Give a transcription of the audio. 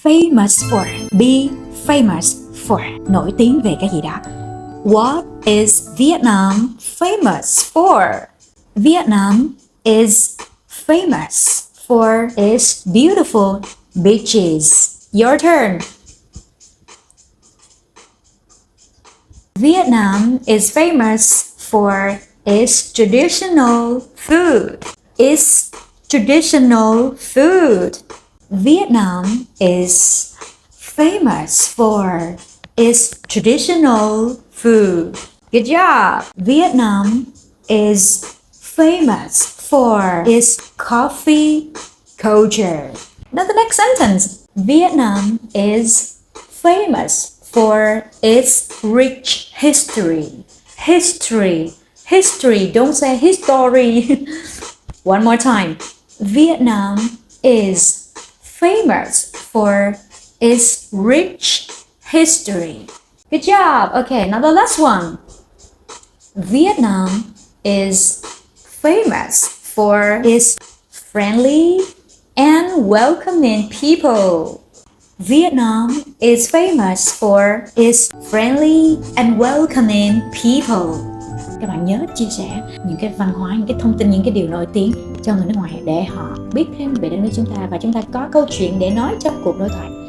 famous for. Be famous for. Nổi tiếng về cái gì đó. What is Vietnam famous for? Vietnam is famous for its beautiful beaches. Your turn. Vietnam is famous for its traditional food. Its traditional food. Vietnam is famous for its traditional food. Good job. Vietnam is famous for its coffee culture. Now the next sentence. Vietnam is famous for its rich history. History. History. Don't say history. One more time. Vietnam is famous for its rich history. Good job. Okay, now the last one. Vietnam is famous for its friendly and welcoming people. Vietnam is famous for its friendly and welcoming people. Các bạn nhớ chia sẻ những cái văn hóa, những cái thông tin, những cái điều nổi tiếng cho người nước ngoài để họ biết thêm về đất nước chúng ta và chúng ta có câu chuyện để nói trong cuộc đối thoại.